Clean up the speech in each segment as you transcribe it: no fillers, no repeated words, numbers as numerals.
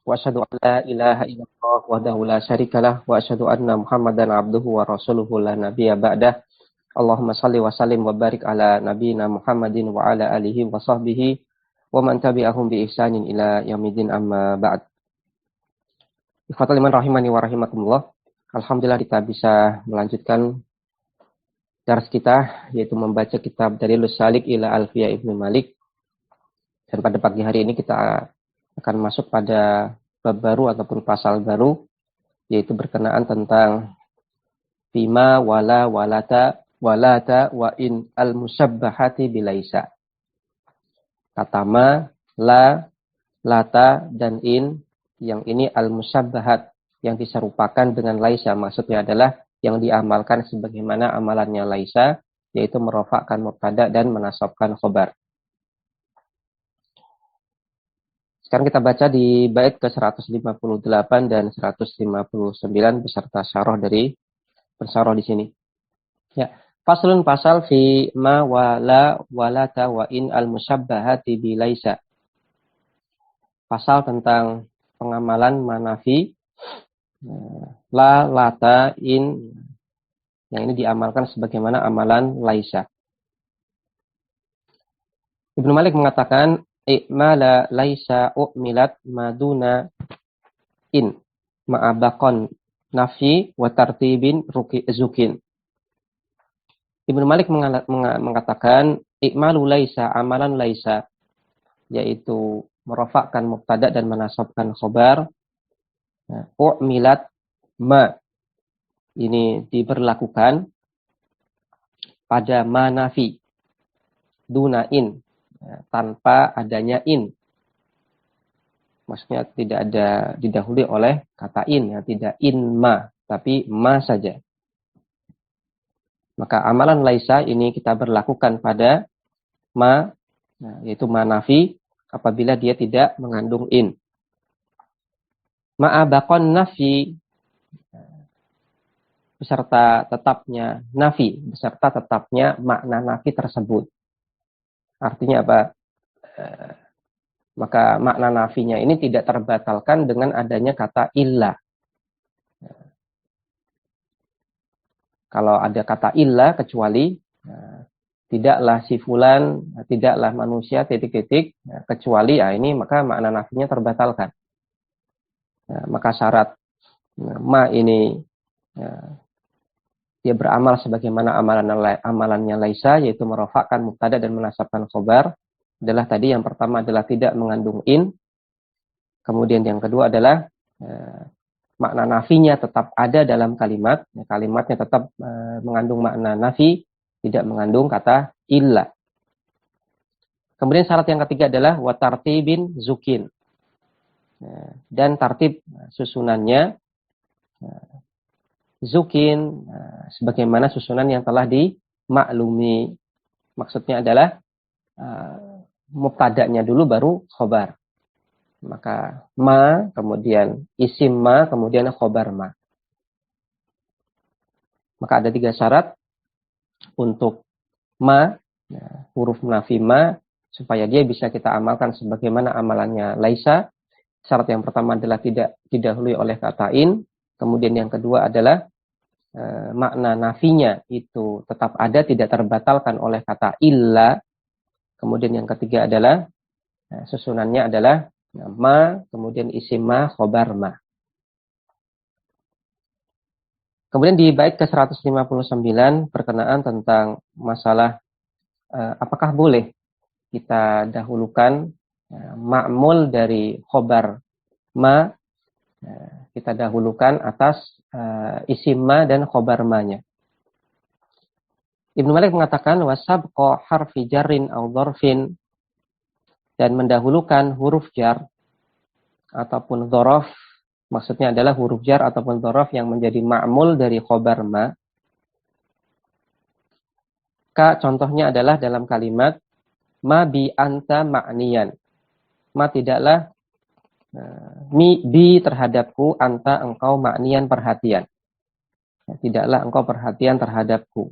wa asyhadu an la ilaha illallah wahdahu la syarikalah wa asyhadu anna Muhammadan abduhu wa rasuluhu la nabiyya ba'dah. Allahumma shalli wa sallim wa barik ala nabiyyina Muhammadin wa ala alihi wa sahbihi wa man tabi'ahum bi ihsanin ila yaumil amma ba'd. Ikhwatul iman rahimani wa rahimakumullah. Alhamdulillah kita bisa melanjutkan dars kita, yaitu membaca kitab Dalilus Salik ila Alfiyah Ibnu Malik. Dan pada pagi hari ini kita akan masuk pada bab baru ataupun pasal baru, yaitu berkenaan tentang fima wala walata wa in al-musabbahati bilaisa. Kata ma, la, lata, dan in, yang ini al-musabbahat, yang diserupakan dengan laisa. Maksudnya adalah yang diamalkan sebagaimana amalannya laisa, yaitu merofakkan mubtada dan menasabkan khobar. Sekarang kita baca di bait ke-158 dan 159 beserta syarah dari pensyarah di sini. Ya, faslun pasal fi ma wala walata wa in al-musyabbahati bi laisa. Pasal tentang pengamalan manafi la, lata, in, yang ini diamalkan sebagaimana amalan laisa. Ibnu Malik mengatakan i'mala laisa u'milat maduna in ma'abakon nafi wa tartibin zukin. Ibnu Malik mengatakan i'malu laisa, amalan laisa, yaitu merofakkan mubtada dan menasabkan khobar. U'milat ma, ini diberlakukan pada ma nafi duna in, tanpa adanya in. Maksudnya tidak ada didahului oleh kata in, ya, tidak in ma, tapi ma saja. Maka amalan laisa ini kita berlakukan pada ma, yaitu ma nafi, apabila dia tidak mengandung in. Ma'abakon nafi, beserta tetapnya nafi, beserta tetapnya makna nafi tersebut. Artinya apa? Maka makna nafinya ini tidak terbatalkan dengan adanya kata illa. Kalau ada kata illa, kecuali tidaklah si fulan, tidaklah manusia, titik-titik, kecuali ini, maka makna nafinya terbatalkan. Maka syarat ma ini dia beramal sebagaimana amalannya laisa, yaitu merofakkan mubtada dan menasabkan khobar, adalah tadi yang pertama adalah tidak mengandung in. Kemudian yang kedua adalah makna nafinya tetap ada dalam kalimat, kalimatnya tetap mengandung makna nafi, tidak mengandung kata illa. Kemudian syarat yang ketiga adalah wa tartibin zukin, dan tartib susunannya zukin, sebagaimana susunan yang telah dimaklumi. Maksudnya adalah mubtada'nya dulu baru khobar. Maka ma, kemudian isim ma, kemudian khobar ma. Maka ada 3 syarat untuk ma, huruf nafi ma, supaya dia bisa kita amalkan sebagaimana amalannya laisa. Syarat yang pertama adalah tidak didahului oleh kata in. Kemudian yang kedua adalah makna nafinya itu tetap ada, tidak terbatalkan oleh kata illa. Kemudian yang ketiga adalah susunannya adalah ma, kemudian isim ma, khobar ma. Kemudian di bait ke-159 berkenaan tentang masalah apakah boleh kita dahulukan ma'mul dari khobar ma, kita dahulukan atas isim ma dan khobar ma-nya. Ibnu Malik mengatakan wasabqa harfi jarrin au dzarfin, dan mendahulukan huruf jar ataupun dzaraf, maksudnya adalah huruf jar ataupun dzaraf yang menjadi ma'mul dari khobar ma. Contohnya adalah dalam kalimat ma bi anta ma'niyan. Ma tidaklah bi terhadapku, anta engkau, ma'niyan perhatian. Tidaklah engkau perhatian terhadapku.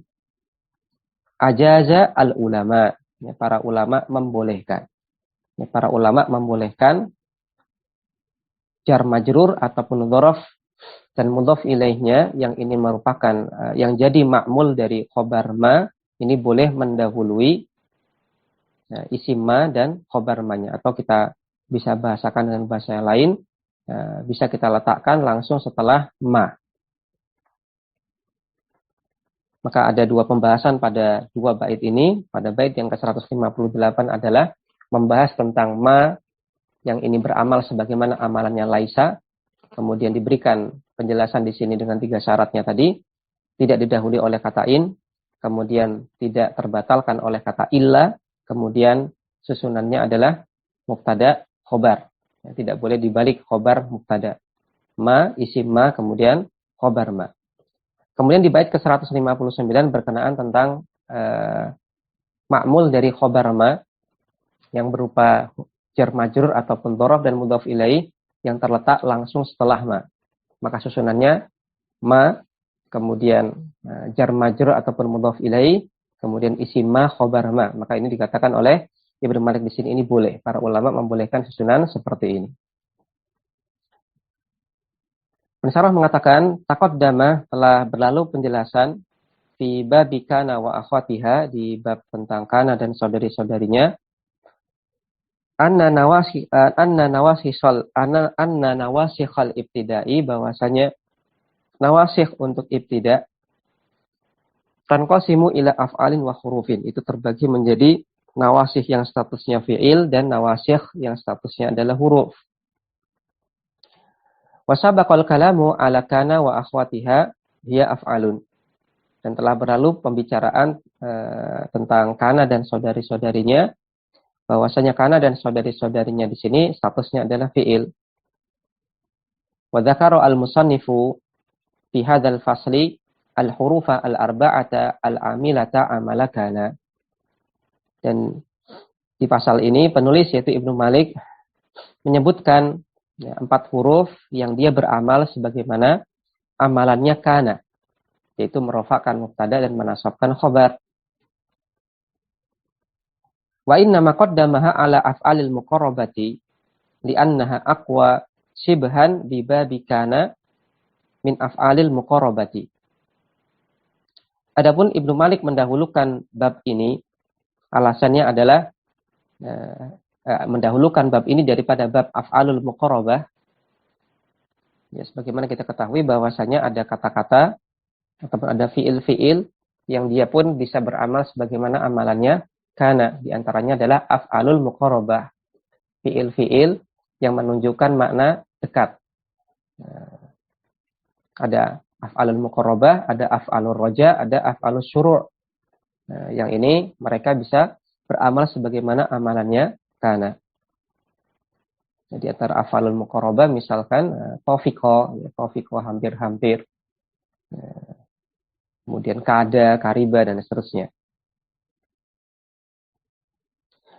Ajaza al-ulama, para ulama membolehkan. Para ulama membolehkan jar majrur ataupun dzaraf dan mudhaf ilaihnya yang ini merupakan yang jadi ma'mul dari khobar ma, ini boleh mendahului isim ma dan khobar ma-nya, atau kita bisa bahasakan dengan bahasa yang lain, bisa kita letakkan langsung setelah ma. Maka ada dua pembahasan pada dua bait ini. Pada bait yang ke-158 adalah membahas tentang ma yang ini beramal sebagaimana amalannya laisa. Kemudian diberikan penjelasan di sini dengan 3 syaratnya tadi. Tidak didahului oleh kata in, kemudian tidak terbatalkan oleh kata illa, kemudian susunannya adalah mubtada khobar. Tidak boleh dibalik khobar mubtada. Ma, isim ma, kemudian khobar ma. Kemudian di bait ke-159 berkenaan tentang ma'mul dari khobar ma yang berupa jar majrur ataupun dzaraf dan mudhaf ilaih yang terletak langsung setelah ma. Maka susunannya ma, kemudian jar majrur ataupun mudhaf ilaih, kemudian isim ma khobar ma. Maka ini dikatakan oleh Ibnu Malik di sini ini boleh. Para ulama membolehkan susunan seperti ini. Pensyarah mengatakan taqaddama telah berlalu penjelasan fi babi kana wa akhwatiha, di bab tentang kana dan saudari-saudarinya, anna nawasikhal ibtidai, bahwasanya nawasikh untuk ibtida tanqasimu ila af'alin wa hurufin, itu terbagi menjadi nawasikh yang statusnya fi'il dan nawasikh yang statusnya adalah huruf. Wasabaqal kalamu ala kana wa akhwatiha hiya af'alun. Dan telah berlalu pembicaraan tentang kana dan saudari-saudarinya, bahwasanya kana dan saudari-saudarinya di sini statusnya adalah fi'il. Wa dzakara al-musannifu fi hadzal fasli al-hurufa al-arba'ata al-amilata amala kana. Dan di pasal ini penulis yaitu Ibnu Malik menyebutkan 4 huruf yang dia beramal sebagaimana amalannya kana, yaitu merofakkan mubtada dan menasabkan khobar. Wa inna ma qaddamaha ala af'alil muqarrabati li'annaha aqwa shibhan bi babi kana min af'alil muqarrabati. Adapun Ibnu Malik mendahulukan bab ini, alasannya adalah mendahulukan bab ini daripada bab af'alul muqarrabah. Ya, sebagaimana kita ketahui bahwasanya ada kata-kata ataupun ada fiil-fiil yang dia pun bisa beramal sebagaimana amalannya kana. Di antaranya adalah af'alul muqarrabah. Fiil-fiil yang menunjukkan makna dekat. Ada af'alul muqarrabah, ada af'alul roja, ada af'alul syuru'. Yang ini mereka bisa beramal sebagaimana amalannya kana. Jadi antara af'alul muqarrabah misalkan taufiqo hampir-hampir. Kemudian kada, kariba dan seterusnya.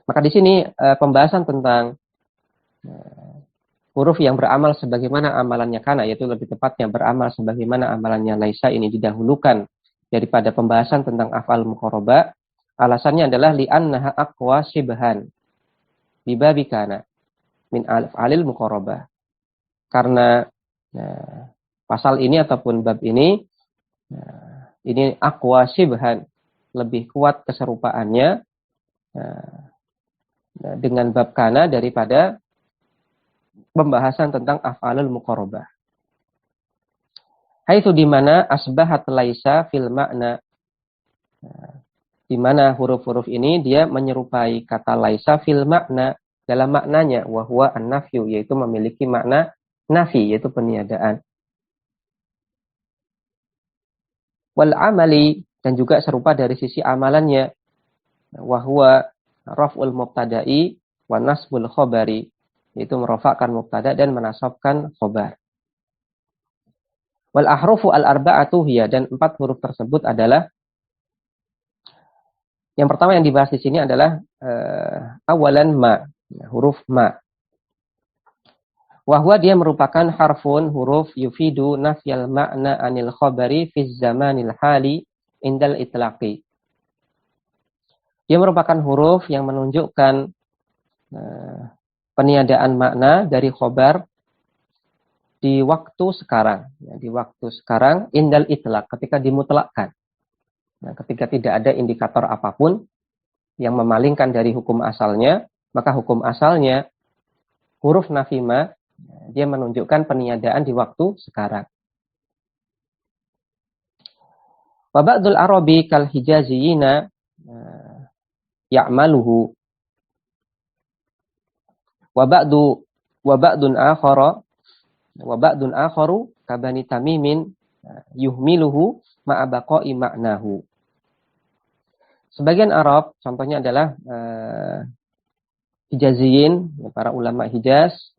Maka di sini pembahasan tentang huruf yang beramal sebagaimana amalannya kana, yaitu lebih tepatnya beramal sebagaimana amalannya laisa, ini didahulukan daripada pembahasan tentang af'al muqarrabah. Alasannya adalah li'annaha aqwa shibhan bibabi kana min af'alil muqarrabah. Karena pasal ini ataupun bab ini aqwa shibhan, lebih kuat keserupaannya dengan bab kana daripada pembahasan tentang af'alul muqarrabah. Haitsu di mana asbahat laisa fil makna, di mana huruf-huruf ini dia menyerupai kata laisa fil makna dalam maknanya, wa huwa an-nafyu, yaitu memiliki makna nafi, yaitu peniadaan. Wal amali, dan juga serupa dari sisi amalannya, wa huwa raf'ul mubtada'i wa nasbul khabari, yaitu merofakkan mubtada dan menasabkan khobar. Wal ahrufu al-arba'atu hiya, dan 4 huruf tersebut adalah, yang pertama yang dibahas di sini adalah awalan ma, huruf ma. Wahwa dia merupakan harfun, huruf yufidu nafyal ma'na anil khabari fi zamanil hali indal itlaqi. Dia merupakan huruf yang menunjukkan peniadaan makna dari khobar di waktu sekarang. Ya, di waktu sekarang, indal itlaq, ketika dimutlakkan. Nah, ketika tidak ada indikator apapun yang memalingkan dari hukum asalnya, maka hukum asalnya huruf nafima, dia menunjukkan peniadaan di waktu sekarang. Wa ba'dul arabi kal hijaziyina ya'maluhu wa ba'dun akharu kabani tamimin yuhmiluhu ma'a baqa'i ma'nahu. Sebagian Arab, contohnya adalah Hijaziyin, para ulama Hijaz,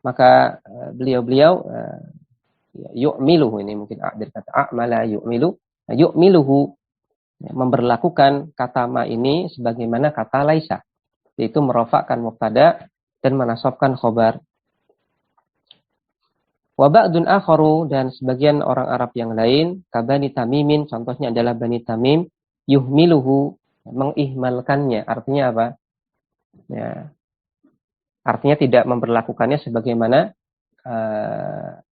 maka beliau-beliau yu'miluhu, ini mungkin dari kata a'mala yu'milu, yu'miluhu, memberlakukan kata ma ini sebagaimana kata laisa, yaitu merofakkan mubtada dan menasabkan khobar. Wa ba'dun akharu, dan sebagian orang Arab yang lain, kabani tamimin, contohnya adalah Bani Tamim, yuhmiluhu, mengihmalkannya. Artinya apa? Ya, artinya tidak memperlakukannya sebagaimana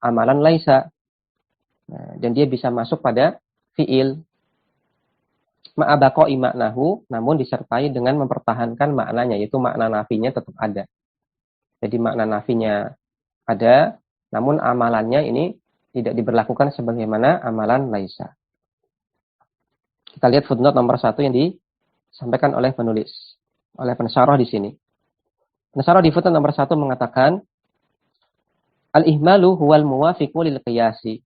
amalan laisa. Nah, dan dia bisa masuk pada fi'il. Ma'abaqa'i maknahu, namun disertai dengan mempertahankan maknanya, yaitu makna nafinya tetap ada. Jadi makna nafinya ada, namun amalannya ini tidak diberlakukan sebagaimana amalan laisa. Kita lihat footnote nomor 1 yang disampaikan oleh penulis, oleh pensyarah di sini. Pensyarah di footnote nomor 1 mengatakan, al-ihmalu huwal muwafiqu lil qiyasi.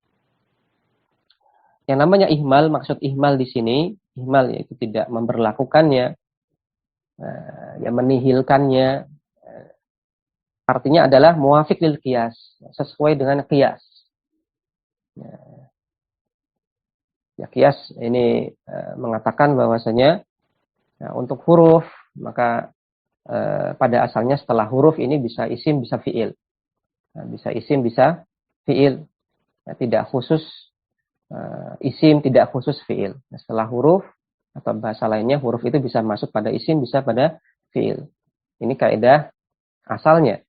Yang namanya ihmal, maksud ihmal di sini, ihmal yaitu tidak memberlakukannya, ya menihilkannya, artinya adalah muwafiq lil qiyas, sesuai dengan qiyas. Ya, qiyas ini mengatakan bahwasanya untuk huruf, maka pada asalnya setelah huruf ini bisa isim, bisa fi'il. Nah, bisa isim, bisa fi'il. Ya, tidak khusus isim, tidak khusus fi'il. Nah, setelah huruf atau bahasa lainnya, huruf itu bisa masuk pada isim, bisa pada fi'il. Ini kaidah asalnya.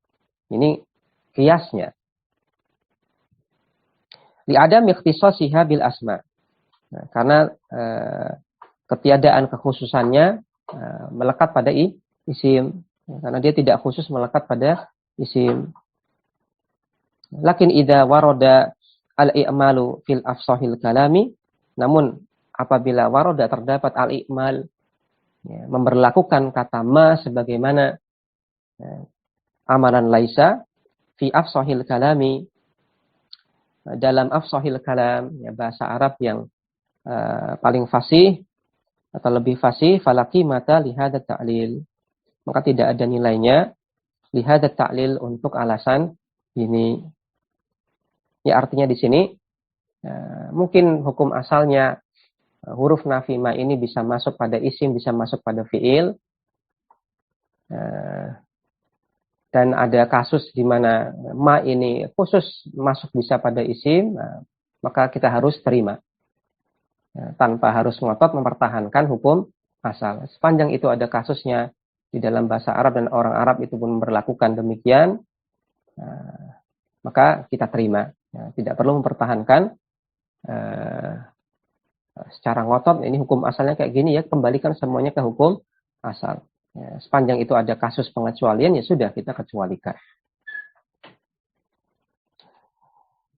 Ini kiasnya. Li'adam ikhtisasiha bil asma. Nah, karena ketiadaan kekhususannya melekat pada isim. Karena dia tidak khusus melekat pada isim. Lakin idza warada al-i'malu fil afsahil kalami, namun apabila warada terdapat al-i'mal, ya, memberlakukan kata ma sebagaimana amalan laisa fi afsahil kalami, dalam afsahil kalam, ya, bahasa Arab yang paling fasih atau lebih fasih, falaki mata lihadat ta'lil, maka tidak ada nilainya lihadat ta'lil untuk alasan ini. Ya, artinya di sini mungkin hukum asalnya huruf nafi ma ini bisa masuk pada isim, bisa masuk pada fi'il, dan ada kasus di mana ma ini khusus masuk bisa pada isim, maka kita harus terima. Tanpa harus ngotot mempertahankan hukum asal. Sepanjang itu ada kasusnya di dalam bahasa Arab dan orang Arab itu pun memperlakukan demikian, maka kita terima. Tidak perlu mempertahankan secara ngotot, ini hukum asalnya kayak gini ya, kembalikan semuanya ke hukum asal. Ya, sepanjang itu ada kasus pengecualian, ya sudah, kita kecualikan.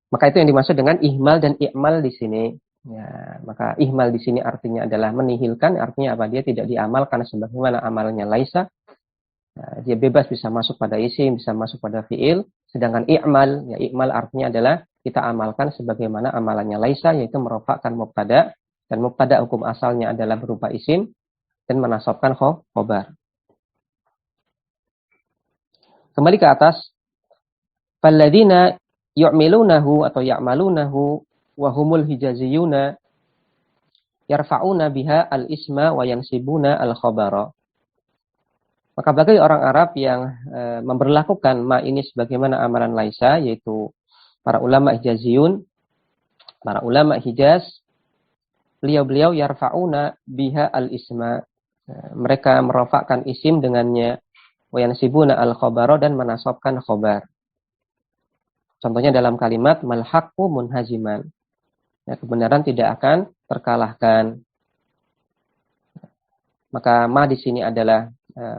Maka itu yang dimaksud dengan ihmal dan i'mal di sini. Ya, maka ihmal di sini artinya adalah menihilkan, artinya apa? Dia tidak diamalkan sebagaimana amalnya laisa. Nah, dia bebas bisa masuk pada isim, bisa masuk pada fi'il. Sedangkan i'mal, ya i'mal artinya adalah kita amalkan sebagaimana amalannya laisa, yaitu merofakkan mubtada, dan mubtada hukum asalnya adalah berupa isim dan menasabkan khobar. Kembali ke atas, falladzina yu'milunahu atau ya'malunahu wa humul hijaziyuna yarfa'una biha al-isma wa yansibuna al-khabara. Maka bagi orang Arab yang memberlakukan ma ini sebagaimana amalan laisa, yaitu para ulama Hijaziyun, para ulama Hijaz, beliau-beliau yarfa'una biha al-isma, mereka merofakkan isim dengannya, wa yansibuna al-khabara dan menasabkan khabar. Contohnya dalam kalimat mal haqqu munhaziman. Ya, kebenaran tidak akan terkalahkan. Maka ma di sini adalah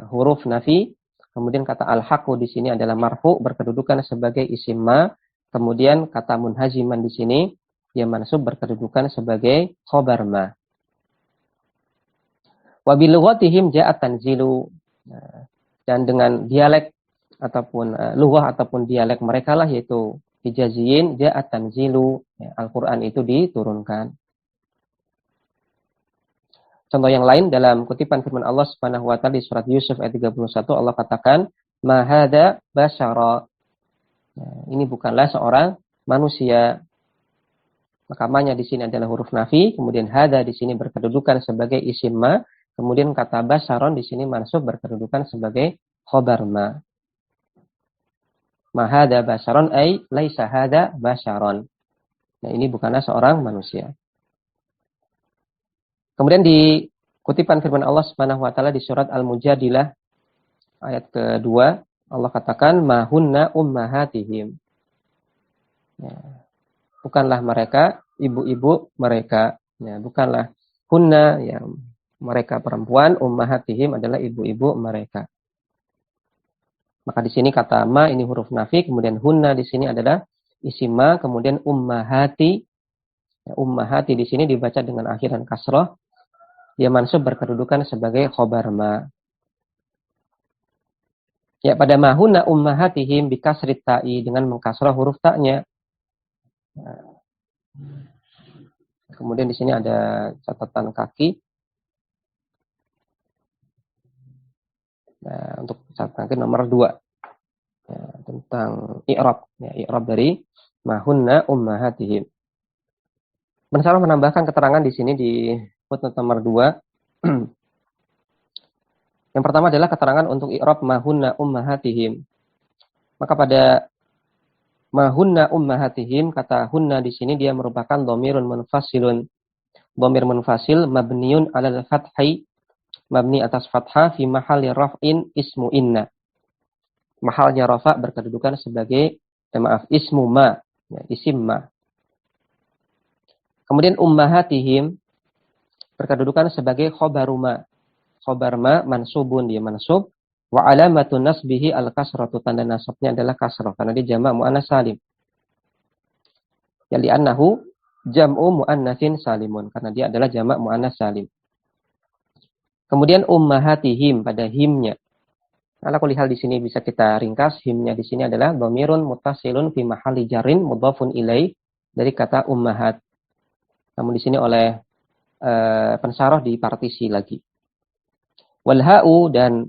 huruf nafi, kemudian kata al-haqqu di sini adalah marfu berkedudukan sebagai isim ma, kemudian kata munhaziman di sini dia mansub berkedudukan sebagai khabar ma. Wa bil lughatihim ja'at tanzilu. Dan dengan dialek ataupun lughah ataupun dialek mereka lah yaitu hijaziyin ja'at tanzilu. Ya, Al-Qur'an itu diturunkan. Contoh yang lain dalam kutipan firman Allah Subhanahu wa taala di surat Yusuf ayat 31 Allah katakan ma hadza basyara. Ini bukanlah seorang manusia. Maka ma-nya di sini adalah huruf nafi, kemudian hadza di sini berkedudukan sebagai isim ma. Kemudian kata basyaron di sini mansub berkedudukan sebagai khobar ma. Ma hadza basyaron ay laisa hadza basyaron. Nah, ini bukanlah seorang manusia. Kemudian di kutipan firman Allah Subhanahu wa taala di surat Al-Mujadilah ayat kedua Allah katakan ma hunna ummahatihim. Ya, bukanlah mereka ibu-ibu mereka. Ya, bukanlah hunna yang mereka perempuan, ummahatihim adalah ibu-ibu mereka. Maka di sini kata ma ini huruf nafi, kemudian hunna di sini adalah isim ma, kemudian ummahati. Ya, ummahati di sini dibaca dengan akhiran kasroh. Dia mansub berkedudukan sebagai khobar ma. Ya, pada ma hunna ummahatihim bikasrit ta'i dengan mengkasroh huruf ta'nya. Nah, kemudian di sini ada catatan kaki. Nah, untuk catatan nomor 2 ya, tentang i'rab, ya, i'rab dari mahunna ummahatihim. Bersama menambahkan keterangan di sini di footnote nomor 2. Yang pertama adalah keterangan untuk i'rab mahunna ummahatihim. Maka pada mahunna ummahatihim kata hunna di sini dia merupakan dhamirun munfasilun. Dhamir munfasil mabniun 'alal fathhi, mabni atas fathah fi mahalli raf'in ismu inna. Mahalnya rafa berkedudukan sebagai ismu ma, ya, isim ma. Kemudian ummahatihim berkedudukan sebagai khobaru ma. Khobar ma mansubun, dia mansub. Wa alamatun nasbihi al-kasratu, tanda nasabnya adalah kasrah karena dia jamak muannats salim. Ya li'annahu jam'u muannatsin salimun, karena dia adalah jamak muannats salim. Kemudian ummahatihim pada himnya. Ala kulli hal di sini bisa kita ringkas, himnya di sini adalah dhamirun muttasilun fi mahalli jarrin mudhafun ilaih dari kata ummahat. Namun di sini oleh pensarah dipartisi lagi. Wal ha'u dan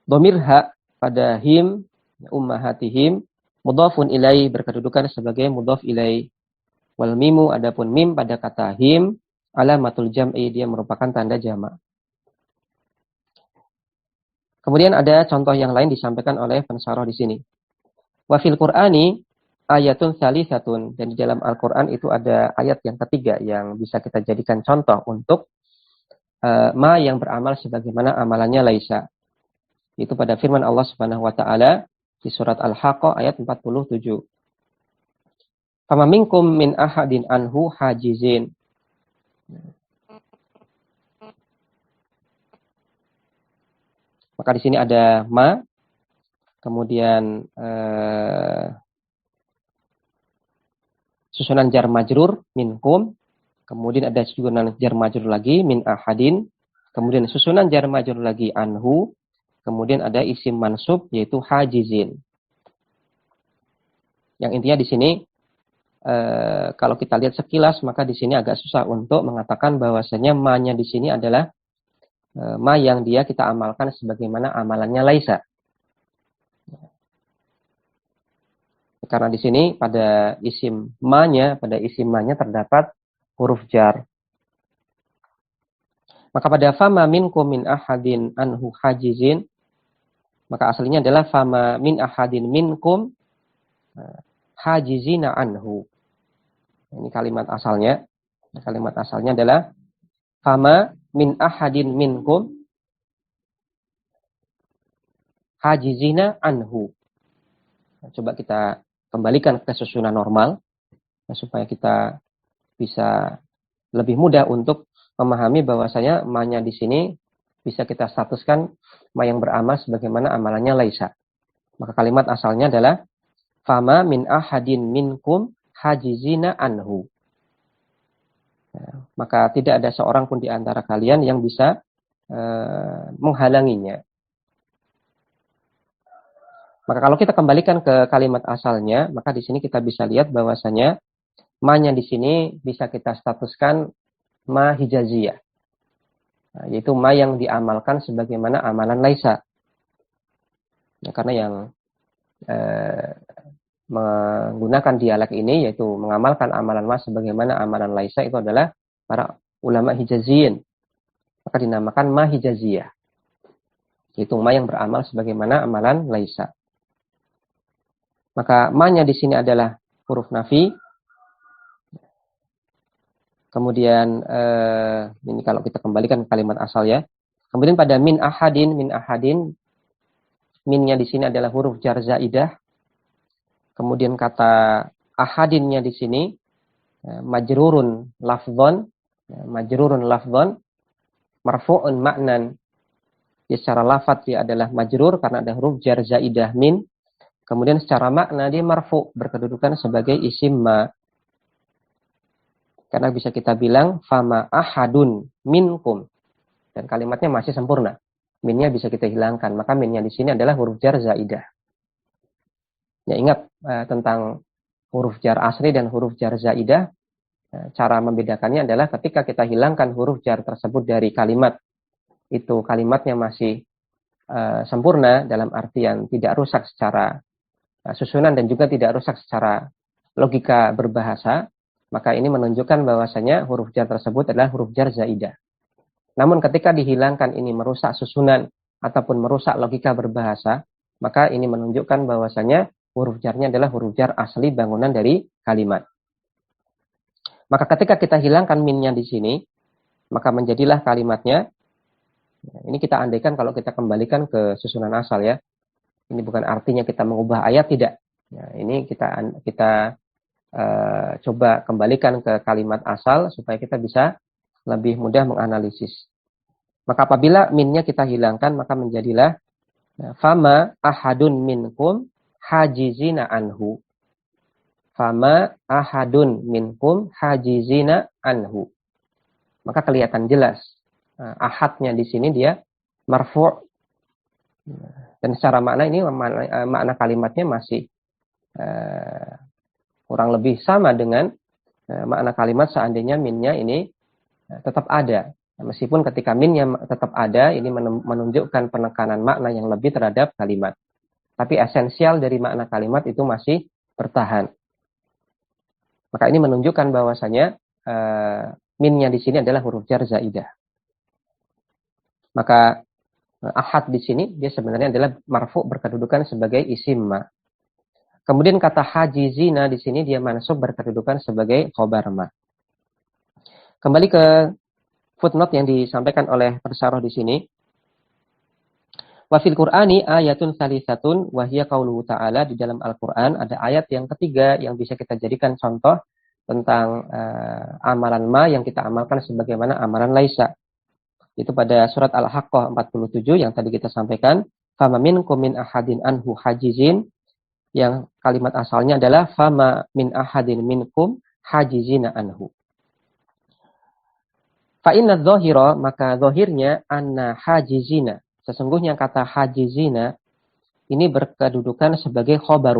dhamir ha pada him ummahatihim mudhafun ilaih berkedudukan sebagai mudhaf ilaih. Wal mimu adapun mim pada kata him alamatul jam'i, dia merupakan tanda jamak. Kemudian ada contoh yang lain disampaikan oleh pensarah di sini. Wa fil Qur'ani ayatun tsalisatun, dan di dalam Al-Qur'an itu ada ayat yang ketiga yang bisa kita jadikan contoh untuk ma yang beramal sebagaimana amalannya laisa. Itu pada firman Allah Subhanahu wa taala di surat Al-Haqqah ayat 47. Fama minkum min ahadin anhu hajizin. Maka di sini ada ma, kemudian susunan jar majrur minkum, kemudian ada susunan jar majrur lagi min ahadin, kemudian susunan jar majrur lagi anhu, kemudian ada isim mansub yaitu hajizin. Yang intinya di sini kalau kita lihat sekilas maka di sini agak susah untuk mengatakan bahwasanya ma-nya di sini adalah ma yang dia kita amalkan sebagaimana amalannya laisa. Karena di sini pada isim ma-nya, terdapat huruf jar. Maka pada fama minkum min ahadin anhu hajizin, maka aslinya adalah fama min ahadin minkum hajizina anhu. Ini kalimat asalnya. Kalimat asalnya adalah fama min ahadin minkum hajizina anhu. Coba kita kembalikan ke susunan normal supaya kita bisa lebih mudah untuk memahami bahwasanya ma-nya di sini bisa kita statuskan ma yang beramal sebagaimana amalannya laisa. Maka kalimat asalnya adalah fama min ahadin minkum hajizina anhu. Maka tidak ada seorang pun di antara kalian yang bisa menghalanginya. Maka kalau kita kembalikan ke kalimat asalnya, maka di sini kita bisa lihat bahwasanya ma-nya di sini bisa kita statuskan ma hijaziyah. Nah, yaitu ma yang diamalkan sebagaimana amalan laisa. Ya, karena yang menggunakan dialek ini yaitu mengamalkan amalan ma sebagaimana amalan laisa itu adalah para ulama hijaziyin. Maka dinamakan ma hijaziyah. Yaitu ma yang beramal sebagaimana amalan laisa. Maka ma-nya di sini adalah huruf nafi. Kemudian ini kalau kita kembalikan kalimat asal ya. Kemudian pada min ahadin, minnya di sini adalah huruf jar zaidah. Kemudian kata ahadinnya di sini majrurun lafdhon, marfu'un ma'nan. Ya, secara lafadz dia adalah majrur karena ada huruf jar zaidah min. Kemudian secara makna dia marfu, berkedudukan sebagai isim ma. Karena bisa kita bilang fama ahadun minkum. Dan kalimatnya masih sempurna. Minnya bisa kita hilangkan. Maka minnya di sini adalah huruf jar zaidah. Ya, ingat tentang huruf jar asli dan huruf jar zaidah. Cara membedakannya adalah ketika kita hilangkan huruf jar tersebut dari kalimat. Itu kalimatnya masih sempurna dalam artian tidak rusak secara susunan dan juga tidak rusak secara logika berbahasa, maka ini menunjukkan bahwasanya huruf jar tersebut adalah huruf jar zaidah. Namun ketika dihilangkan ini merusak susunan ataupun merusak logika berbahasa, maka ini menunjukkan bahwasanya huruf jarnya adalah huruf jar asli bangunan dari kalimat. Maka ketika kita hilangkan minnya di sini, maka menjadilah kalimatnya, ini kita andaikan kalau kita kembalikan ke susunan asal ya. Ini bukan artinya kita mengubah ayat, tidak. Nah, ini kita coba kembalikan ke kalimat asal supaya kita bisa lebih mudah menganalisis. Maka apabila minnya kita hilangkan, maka menjadilah fama ahadun minkum hajizina anhu. Fama ahadun minkum hajizina anhu. Maka kelihatan jelas ahadnya di sini dia marfu'. Dan secara makna ini makna kalimatnya masih kurang lebih sama dengan makna kalimat seandainya minnya ini tetap ada. Meskipun ketika minnya tetap ada, ini menunjukkan penekanan makna yang lebih terhadap kalimat. Tapi esensial dari makna kalimat itu masih bertahan. Maka ini menunjukkan bahwasanya minnya di sini adalah huruf jar zaidah. Maka ahad di sini dia sebenarnya adalah marfu berkedudukan sebagai isim ma. Kemudian kata hajizina di sini dia mansub berkedudukan sebagai khobar ma. Kembali ke footnote yang disampaikan oleh Persarah di sini. Wa fil Qur'ani ayatun tsalisatun wa hiya qauluhu ta'ala, di dalam Al-Qur'an ada ayat yang ketiga yang bisa kita jadikan contoh tentang amalan ma yang kita amalkan sebagaimana amalan laisa. Itu pada surat Al-Haqqah 47 yang tadi kita sampaikan. Fama minkum min ahadin anhu hajizin. Yang kalimat asalnya adalah fama min ahadin minkum hajizina anhu. Fa inna dzahira, maka zahirnya anna hajizina. Sesungguhnya kata hajizina ini berkedudukan sebagai khobar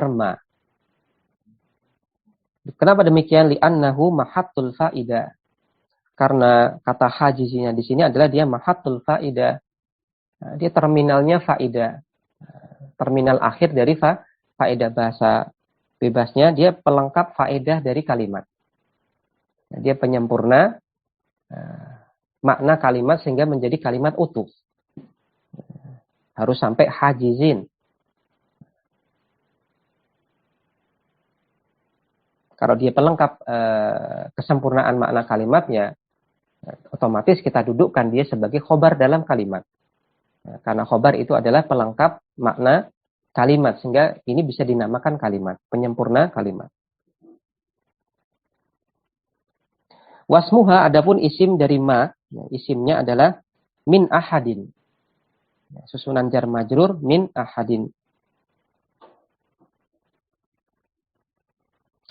ma. Kenapa demikian? Li'annahu mahattul faidah. Karena kata hajizina di sini adalah dia mahatul faidah. Dia terminalnya faidah. Terminal akhir dari faedah, bahasa bebasnya dia pelengkap faedah dari kalimat. Dia penyempurna makna kalimat sehingga menjadi kalimat utuh. Harus sampai hajizin. Kalau dia pelengkap kesempurnaan makna kalimatnya, otomatis kita dudukkan dia sebagai khobar dalam kalimat. Karena khobar itu adalah pelengkap makna kalimat, sehingga ini bisa dinamakan kalimat, penyempurna kalimat. Wasmuha, adapun isim dari ma, isimnya adalah min ahadin. Susunan jar majrur min ahadin.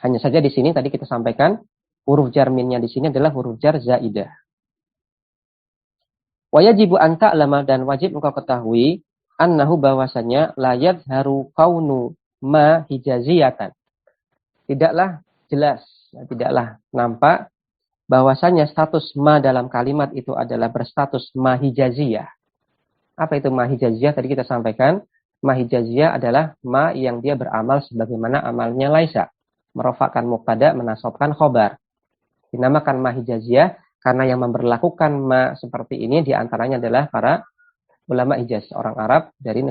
Hanya saja di sini tadi kita sampaikan huruf jar minnya di sini adalah huruf jar zaidah. Wajibu anta lama, dan wajib engkau ketahui annahu bahwasanya la yadharu kaunu ma hijaziyatan. Tidaklah jelas, tidaklah nampak bahwasanya status ma dalam kalimat itu adalah berstatus ma hijaziyah. Apa itu ma hijaziyah? Tadi kita sampaikan ma hijaziyah adalah ma yang dia beramal sebagaimana amalnya laisa. Merofakkan mubtada, menasabkan khobar. Dinamakan ma hijaziyah karena yang memberlakukan ma seperti ini diantaranya adalah para ulama Hijaz, orang Arab dari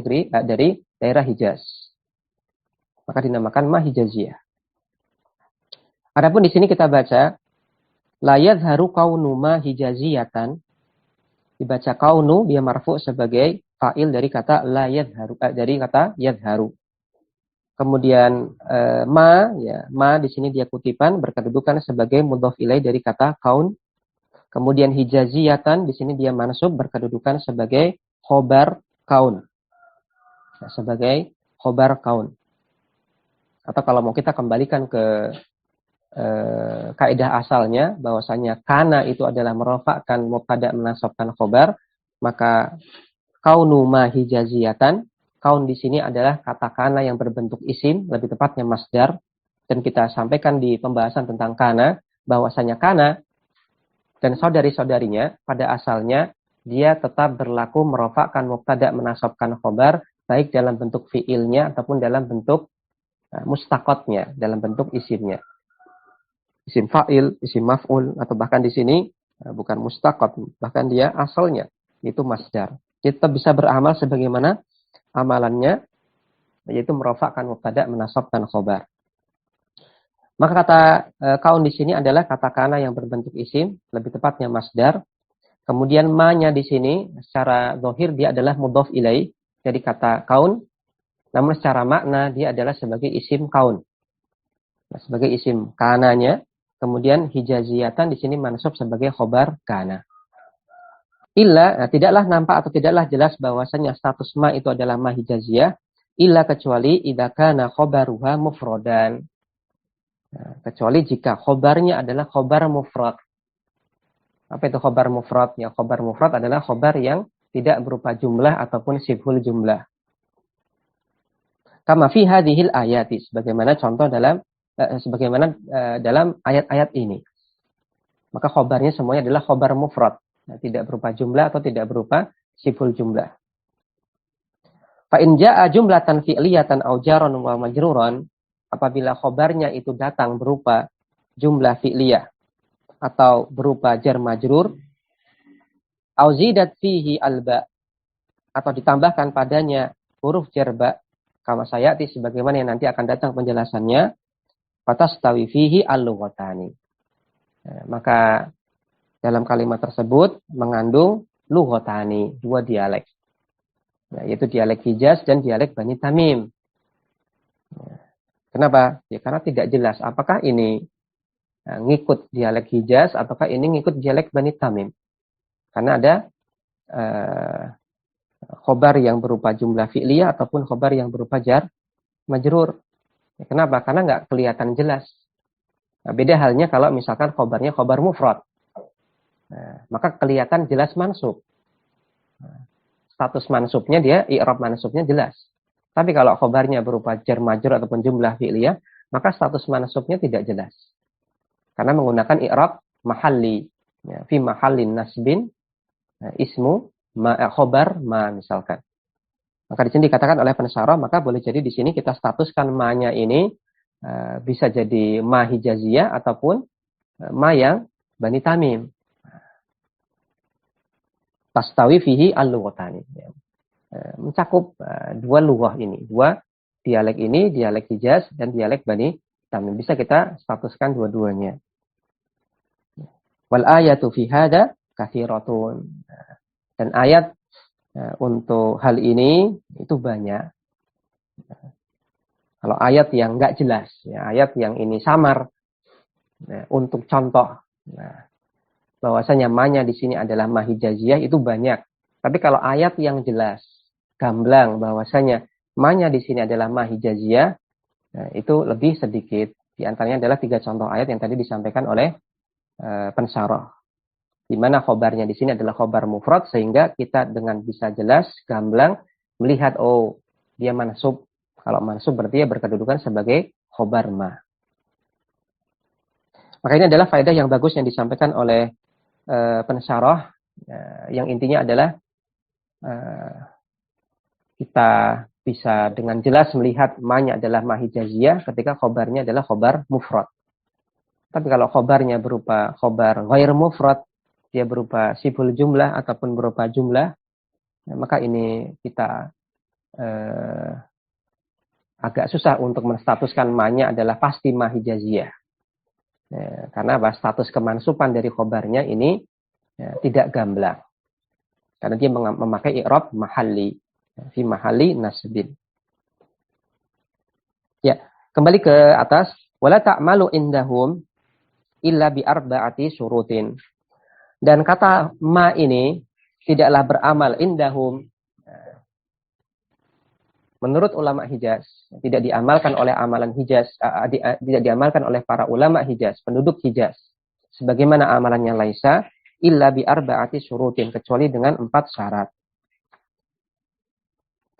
dari daerah Hijaz. Maka dinamakan ma hijaziyah. Adapun di sini kita baca la yadharu kaunu ma hijaziyatan. Dibaca kaunu, dia marfu sebagai fa'il dari kata la yadharu, dari kata yadharu. Kemudian ma di sini dia kutipan berkedudukan sebagai mudhof ilaih dari kata kaun. Kemudian hijaziyatan di sini dia mansub berkedudukan sebagai khobar kaun. Sebagai khobar kaun. Atau kalau mau kita kembalikan ke kaidah asalnya bahwasanya kana itu adalah merofakkan mubtada menasabkan khobar, maka kaunu ma hijaziyatan, kaun di sini adalah kata kana yang berbentuk isim, lebih tepatnya masdar. Dan kita sampaikan di pembahasan tentang kana bahwasanya kana dan saudari-saudarinya pada asalnya dia tetap berlaku merofakkan mubtada menasabkan khobar, baik dalam bentuk fiilnya ataupun dalam bentuk mustaqotnya, dalam bentuk isimnya. Isim fa'il, isim maf'ul, atau bahkan di sini bukan mustaqot, bahkan dia asalnya itu masdar. Dia tetap bisa beramal sebagaimana amalannya, yaitu merofakkan mubtada menasabkan khobar. Maka kata kaun di sini adalah kata kana yang berbentuk isim, lebih tepatnya masdar. Kemudian ma-nya di sini secara zahir dia adalah mudhof ilaih dari kata kaun, namun secara makna dia adalah sebagai isim kaun. Nah, sebagai isim kananya, kemudian hijaziyatan di sini mansub sebagai khobar kana. Tidaklah nampak atau tidaklah jelas bahwasanya status ma itu adalah ma hijaziyah, illa kecuali idza kana khobaruha mufrodan. Kecuali jika khobarnya adalah khobar mufrad. Apa itu khobar mufrad? Ya, khobar mufrad adalah khobar yang tidak berupa jumlah ataupun sifhul jumlah. Kama fi hadhil ayati, sebagaimana contoh dalam dalam ayat-ayat ini. Maka khobarnya semuanya adalah khobar mufrad. Tidak berupa jumlah atau tidak berupa sifhul jumlah. Fa in jaa jumlatan fi'liyatan aw jaran wa majruran, apabila khobarnya itu datang berupa jumlah fi'liyah atau berupa jar majrur, aw zidat fihi alba, atau ditambahkan padanya huruf jar ba, kama sayati sebagaimana yang nanti akan datang penjelasannya, fatastawi fihi al-lughatani. Maka dalam kalimat tersebut mengandung lughatani, dua dialek. Yaitu dialek Hijaz dan dialek Bani Tamim. Kenapa? Ya, karena tidak jelas apakah ini ngikut dialek Hijaz ataukah ini ngikut dialek Bani Tamim. Karena ada khobar yang berupa jumlah fi'liyah ataupun khobar yang berupa jar majrur. Ya, kenapa? Karena nggak kelihatan jelas. Nah, beda halnya kalau misalkan khobarnya khobar mufrad. Nah, maka kelihatan jelas mansub. Nah, status mansubnya dia, i'rab mansubnya jelas. Tapi kalau khobarnya berupa jar majrur ataupun jumlah fi'liyah, maka status mansubnya tidak jelas. Karena menggunakan i'rab mahalli. Ya, fi mahallin nasbin ismu khobar ma misalkan. Maka di sini dikatakan oleh pensyarah, maka boleh jadi di sini kita statuskan ma-nya ini bisa jadi ma hijaziyah ataupun ma yang Bani Tamim. Tastawi fihi al-lughatani. Mencakup dua lughah ini, dua dialek ini, dialek Hijaz dan dialek Bani Tamim. Bisa kita statuskan dua-duanya. Wal ayatu fi hada katsiratun. Dan ayat Nah, untuk hal ini itu banyak. Kalau ayat yang nggak jelas, ya, ayat yang ini samar, nah, untuk contoh, nah, bahwasanya ma-nya di sini adalah ma hijaziyah itu banyak. Tapi kalau ayat yang jelas, gamblang bahwasanya ma-nya di sini adalah ma hijaziyah, nah, itu lebih sedikit. Di antaranya adalah 3 contoh ayat yang tadi disampaikan oleh pensyarah. Di mana khobarnya di sini adalah khobar mufrad, sehingga kita dengan bisa jelas, gamblang, melihat, oh, dia mansub. Kalau mansub berarti dia berkedudukan sebagai khobar ma. Maka ini adalah faedah yang bagus yang disampaikan oleh pensyarah, yang intinya adalah kita bisa dengan jelas melihat ma-nya adalah ma hijaziyah ketika khobarnya adalah khobar mufrad. Tapi kalau khobarnya berupa khobar ghair mufrad, dia berupa siful jumlah ataupun berupa jumlah, maka ini kita agak susah untuk menstatuskan ma-nya adalah pasti ma hijaziyah. Karena status kemansupan dari khobarnya ini tidak gamblang. Karena dia memakai i'rab mahalli, fi mahalli nasbin. Ya, kembali ke atas, wala ta'malu indahum illa bi arba'ati syurutin. Dan kata ma ini tidaklah beramal indahum, menurut ulama Hijaz, tidak diamalkan oleh amalan Hijaz, tidak diamalkan oleh para ulama Hijaz, penduduk Hijaz, sebagaimana amalannya laisa, illa bi arba'ati syurutin, kecuali dengan 4 syarat.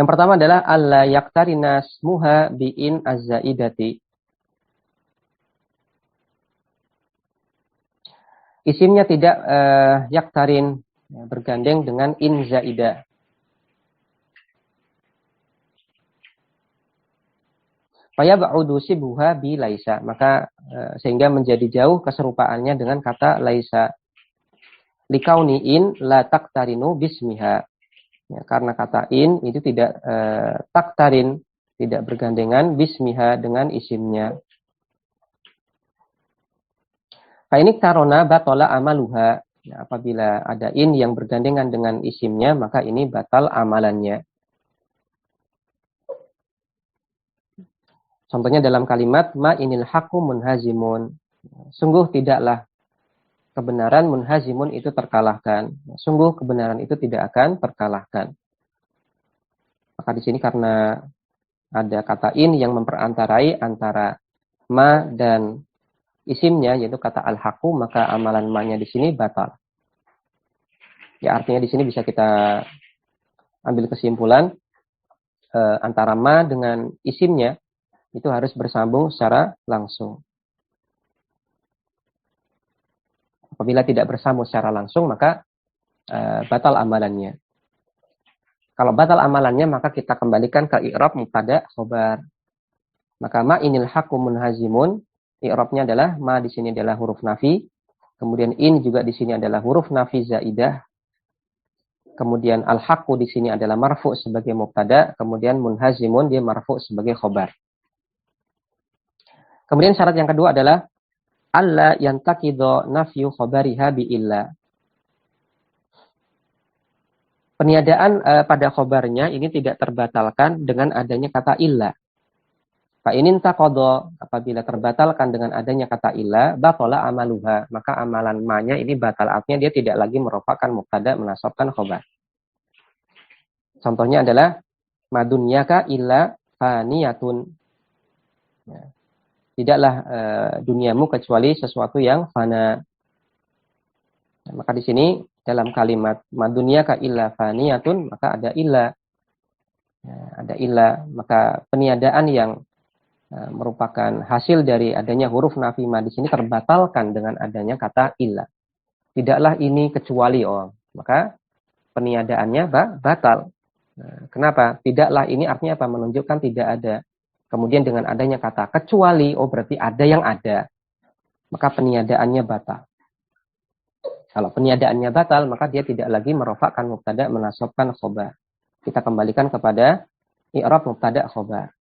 Yang pertama adalah alla yaqtarina smuha bi in az-zaidati. Isimnya tidak yaktarin, bergandeng dengan in zaidah. Faya ba'udu sibuha bi laisa, maka sehingga menjadi jauh keserupaannya dengan kata laisa. Likauni in la taktarinu bismiha. Ya, karena kata in itu tidak taktarin, tidak bergandengan bismiha dengan isimnya. Fainik tarona batola amaluha. Ya, apabila ada in yang bergandengan dengan isimnya, maka ini batal amalannya. Contohnya dalam kalimat ma inil haqqu munhazimun. Sungguh tidaklah kebenaran munhazimun itu terkalahkan. Sungguh kebenaran itu tidak akan terkalahkan. Maka di sini karena ada kata in yang memperantarai antara ma dan isimnya, yaitu kata al-haqqu, maka amalan ma-nya di sini batal. Ya, artinya di sini bisa kita ambil kesimpulan antara ma dengan isimnya itu harus bersambung secara langsung. Apabila tidak bersambung secara langsung, maka batal amalannya. Kalau batal amalannya, maka kita kembalikan ke i'rab mubtada khobar. Maka ma inil haqqu munhazimun, i'rabnya adalah ma di sini adalah huruf nafi, kemudian in juga di sini adalah huruf nafi zaidah. Kemudian al-haqqu di sini adalah marfu sebagai mubtada, kemudian munhazimun dia marfu sebagai khobar. Kemudian syarat yang kedua adalah alla yantaqidu nafyu khabariha bi illa. Peniadaan pada khobarnya ini tidak terbatalkan dengan adanya kata illa. Fa inin taqadha, apabila terbatalkan dengan adanya kata illa, batala amaluha, maka amalan ma-nya ini batal, artinya dia tidak lagi merofakkan mubtada menasabkan khobar. Contohnya adalah madunyaka illa faniyatun. Ya. Tidaklah duniamu kecuali sesuatu yang fana. Nah, maka di sini dalam kalimat madunyaka illa faniyatun, maka ada illa. Ya, ada illa, maka peniadaan yang merupakan hasil dari adanya huruf nafi ma di sini terbatalkan dengan adanya kata illa. Tidaklah ini kecuali maka peniadaannya batal. Nah, kenapa? Tidaklah ini artinya apa? Menunjukkan tidak ada. Kemudian dengan adanya kata kecuali, berarti ada yang ada. Maka peniadaannya batal. Kalau peniadaannya batal, maka dia tidak lagi merofakkan mubtada menasabkan khobar. Kita kembalikan kepada i'rab mubtada khobar.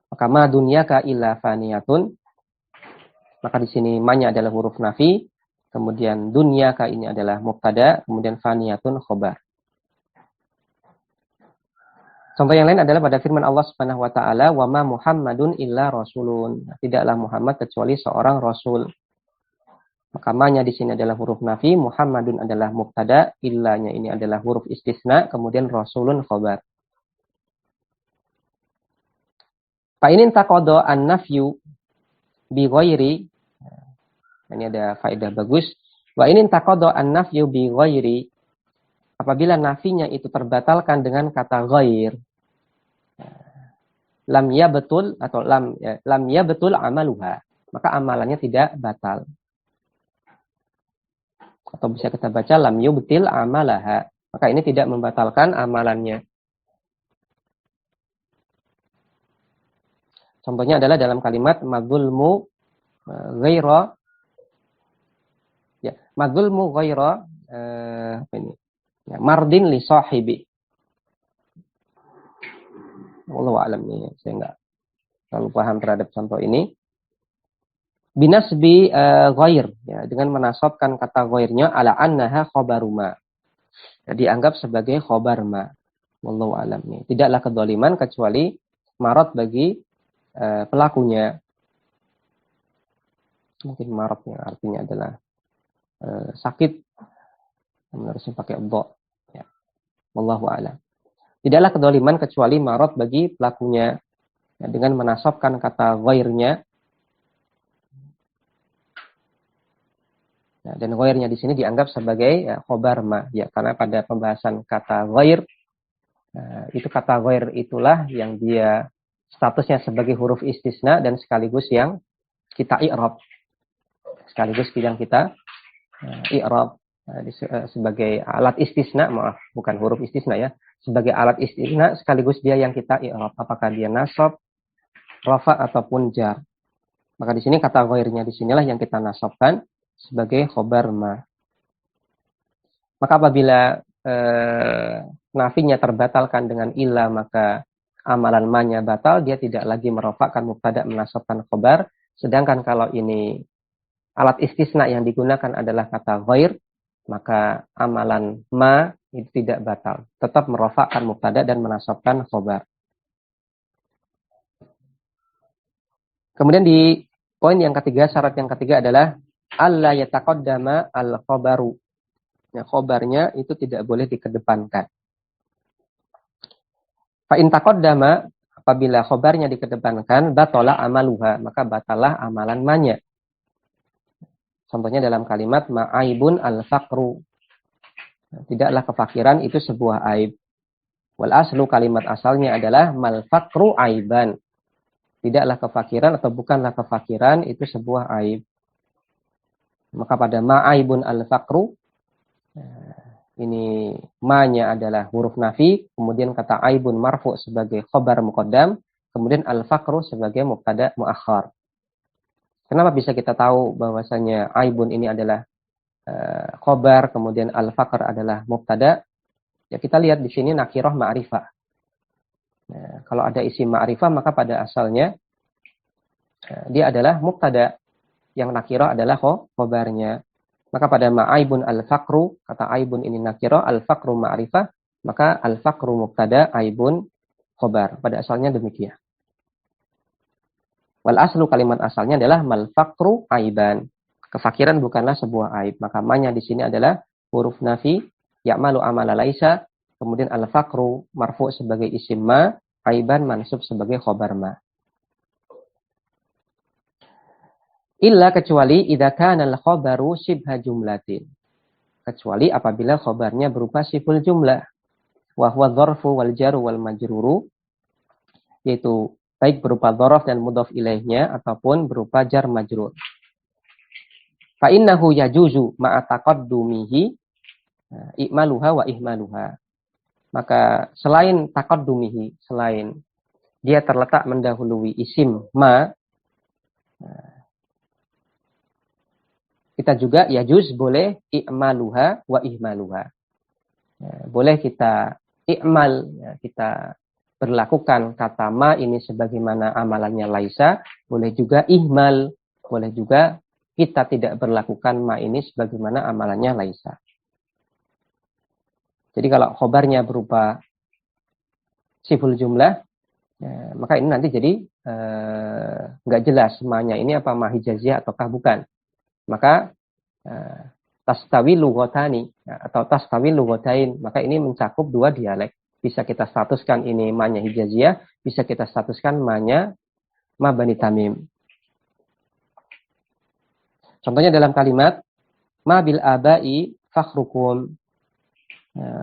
Maka ma dunyaka illa faniyatun. Maka di sini ma-nya adalah huruf nafi, kemudian dunyaka ini adalah mubtada, kemudian faniyatun khobar. Contoh yang lain adalah pada firman Allah Subhanahu wa taala, "Wa ma Muhammadun illa rasulun." Tidaklah Muhammad kecuali seorang rasul. Maka ma-nya di sini adalah huruf nafi, Muhammadun adalah mubtada, illanya ini adalah huruf istisna, kemudian rasulun khabar. Fa in taqada an-nafyu bi ghairi, ini ada faedah bagus. Wa in taqada an-nafyu bi ghairi, apabila nafinya itu terbatalkan dengan kata ghair, lam ya betul atau lam ya betul amaluha, maka amalannya tidak batal. Atau bisa kita baca lam yubtil amalaha, maka ini tidak membatalkan amalannya. Contohnya adalah dalam kalimat madzulmu ghaira, ya, madzulmu ghaira apa ini? Ya, mardin li sahibi. Wallahu a'lam, ini saya enggak terlalu paham terhadap contoh ini. Binasbi ghair, ya, dengan menasabkan kata ghairnya ala annaha khabaru ma. Ya, dianggap sebagai khabar ma. Wallahu a'lam. Tidaklah kedzaliman kecuali marat bagi pelakunya. Mungkin maratnya artinya adalah sakit, harusnya pakai dha. Ya. Wallahu a'lam. Tidaklah kedzaliman kecuali marat bagi pelakunya, ya, dengan menasabkan kata ghairnya. Nah, dan ghairnya di sini dianggap sebagai khobar ma, ya, karena pada pembahasan kata ghair, itu kata ghair itulah yang dia statusnya sebagai huruf istisna dan sekaligus yang kita i'rab, sekaligus yang kita i'rab sebagai alat istisna, maaf, bukan huruf istisna ya, sebagai alat istisna sekaligus dia yang kita i'rab, apakah dia nasab, rafa ataupun jar. Maka di sini kata ghairnya di sinilah yang kita nasabkan sebagai khobar ma. Maka apabila nafinya terbatalkan dengan illa, maka amalan ma-nya batal, dia tidak lagi merofakkan mubtada menasabkan khobar. Sedangkan kalau ini alat istisna yang digunakan adalah kata ghair, maka amalan ma itu tidak batal, tetap merofakkan mubtada dan menasabkan khobar. Kemudian di poin yang ketiga, syarat yang ketiga adalah alla yataqaddama al-khabaru. Ya, khobarnya itu tidak boleh dikedepankan. Fa in taqaddama, apabila khobarnya dikedepankan, batala amaluha, maka batalah amalan ma-nya. Contohnya dalam kalimat ma'aibun al-faqru. Tidaklah kefakiran itu sebuah aib. Wal aslu, kalimat asalnya adalah mal faqru aiban. Tidaklah kefakiran atau bukanlah kefakiran itu sebuah aib. Maka pada ma'aibun al-faqru, ini ma-nya adalah huruf nafi, kemudian kata aibun marfu sebagai khobar muqaddam, kemudian al-faqru sebagai mubtada muakhar. Kenapa bisa kita tahu bahwasanya aibun ini adalah khobar, kemudian al-faqr adalah mubtada? Ya, kita lihat di sini nakirah ma'rifah. Nah, kalau ada isim ma'rifah maka pada asalnya dia adalah mubtada, yang nakirah adalah khobarnya. Maka pada ma'aibun al-faqru, kata aibun ini nakirah, al-faqru ma'rifah, maka al-faqru mubtada, aibun khobar. Pada asalnya demikian. Wal aslu, kalimat asalnya adalah mal faqru aiban. Kefakiran bukanlah sebuah aib. Maka ma-nya di sini adalah huruf nafi, ya'malu amala laisa, kemudian al-faqru marfu sebagai isim ma, aiban mansub sebagai khobar ma. Illa, kecuali idza kana al-khabaru shibha jumlatin. Kecuali apabila khabarnya berupa siful jumlah. Wa huwa dzarfu wal jaru wal majruru, yaitu baik berupa dzaraf dan mudhaf ilaihnya ataupun berupa jar majrur. Fa innahu yajuzu ma'a taqaddumihi i'maluha wa ihmaluha. Maka selain taqaddumihi, selain dia terletak mendahului isim ma, kita juga yajuz boleh i'maluha wa ihmaluha. Boleh kita i'mal, kita berlakukan kata ma ini sebagaimana amalannya laisa, boleh juga ihmal, boleh juga kita tidak berlakukan ma ini sebagaimana amalannya laisa. Jadi kalau khobarnya berupa siful jumlah, maka ini nanti jadi nggak jelas ma-nya ini apa ma hijaziyah ataukah bukan. Maka tastawi lughotani atau tastawi lughotain, maka ini mencakup dua dialek. Bisa kita statuskan ini ma-nya hijaziyah, bisa kita statuskan ma-nya ma Bani Tamim. Contohnya dalam kalimat ma bil abai fakhrukum,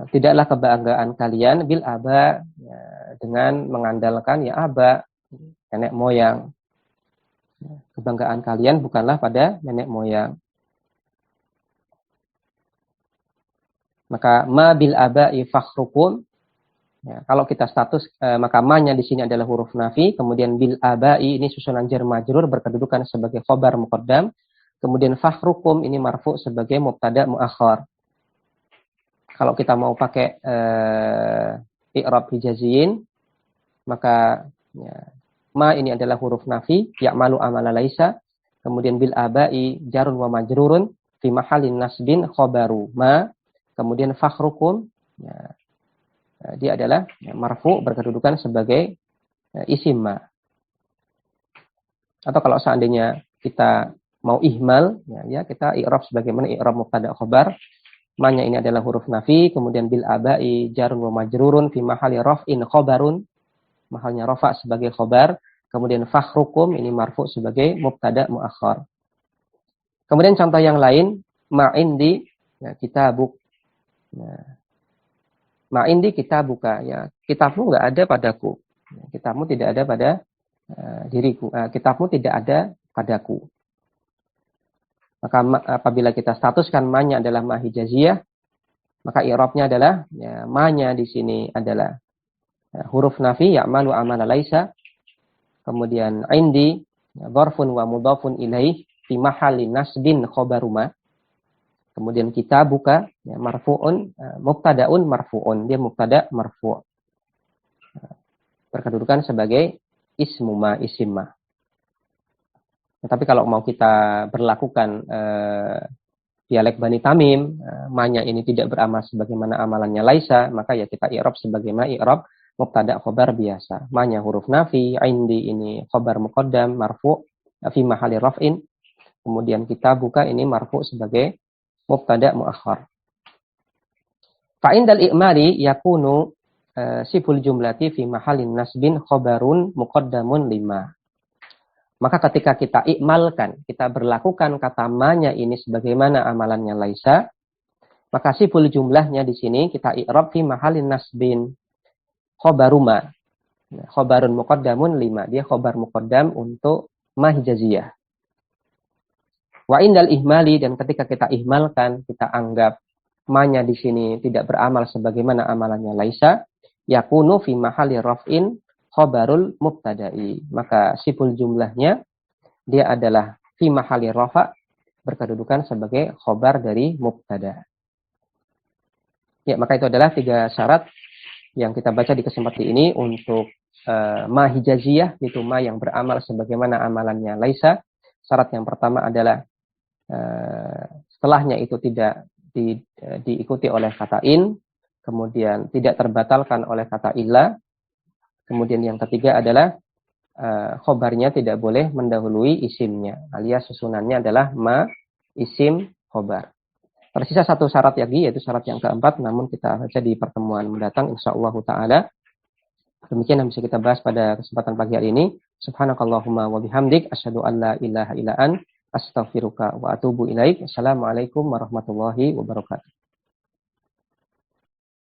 tidaklah kebanggaan kalian bil aba, dengan mengandalkan ya aba, nenek moyang. Kebanggaan kalian bukanlah pada nenek moyang. Maka ma bil abai fakhrukum, kalau kita status maka ma-nya di sini adalah huruf nafi, kemudian bil abai ini susunan jar majrur berkedudukan sebagai khobar muqaddam, kemudian fakhrukum ini marfu sebagai mubtada muakhar. Kalau kita mau pakai i'rab hijaziyin, maka ma ini adalah huruf nafi, ya'malu amala laisa, kemudian bil abai jarun wa majrurun fi mahallin nasbin khobaru ma, kemudian fakhrukum dia adalah marfu berkedudukan sebagai isim ma. Atau kalau seandainya kita mau ihmal, ya kita i'rab sebagaimana i'rab mubtada khobar. Ma-nya ini adalah huruf nafi, kemudian bil abai jarun wa majrurun fi mahalli raf'in khobarun, mahalnya rafa sebagai khobar, kemudian fakhrukum ini marfu sebagai mubtada muakhar. Kemudian contoh yang lain, ma indi kitabuk. Ma indi kitabuka, ya kitabmu enggak ada padaku. Kitabmu tidak ada pada diriku. Kitabmu tidak ada padaku. Maka apabila kita statuskan ma-nya adalah ma hijaziyah, maka i'rabnya adalah ma-nya di sini adalah huruf nafi ya'malu amala laisa, kemudian indi dzarfun wa mudhafun ilaih fi mahalli nasbin khobaruma, kemudian kitabuka marfu'un mubtada'un marfu'un, dia mubtada' marfu', berkedudukan sebagai ismu ma, isim ma. Tapi kalau mau kita berlakukan dialek Bani Tamim, ma-nya ini tidak beramal sebagaimana amalannya laisa, maka ya kita i'rab sebagaimana i'rab mubtada' khobar biasa. Ma-nya huruf nafi, indi ini khobar muqaddam marfu' fi mahalli raf'in, kemudian kitabuka ini marfu' sebagai mubtada' muakhar. Fa indal i'mali yakunu siful jumlati fi mahallin nasbin khobarun muqaddamun lima. Maka ketika kita ikmalkan, kita berlakukan kata ma-nya ini sebagaimana amalannya laisa, maka siful jumlahnya di sini kita i'rab fi mahallin nasbin khobaruma. Khobarun muqaddamun lima, dia khobar muqaddam untuk ma hijaziyah. Wa indal ihmali, dan ketika kita ihmalkan, kita anggap ma-nya di sini tidak beramal sebagaimana amalannya laisa, yakunu fi mahalli raf'in khobarul mubtada'i, maka siful jumlahnya dia adalah fi mahalli rafa, berkedudukan sebagai khobar dari mubtada. Ya, maka itu adalah 3 syarat yang kita baca di kesempatan ini untuk ma hijaziyah, itu ma yang beramal sebagaimana amalannya laisa. Syarat yang pertama adalah setelahnya itu tidak diikuti oleh kata in, kemudian tidak terbatalkan oleh kata illa. Kemudian yang ketiga adalah khobarnya tidak boleh mendahului isimnya, alias susunannya adalah ma isim khobar. Tersisa 1 syarat lagi, yaitu syarat yang keempat, namun kita baca di pertemuan mendatang insyaallah taala. Demikian yang bisa kita bahas pada kesempatan pagi hari ini. Subhanakallahumma wa bihamdik asyhadu an la ilaha illa anta astaghfiruka wa atubu ilaik. Assalamualaikum warahmatullahi wabarakatuh.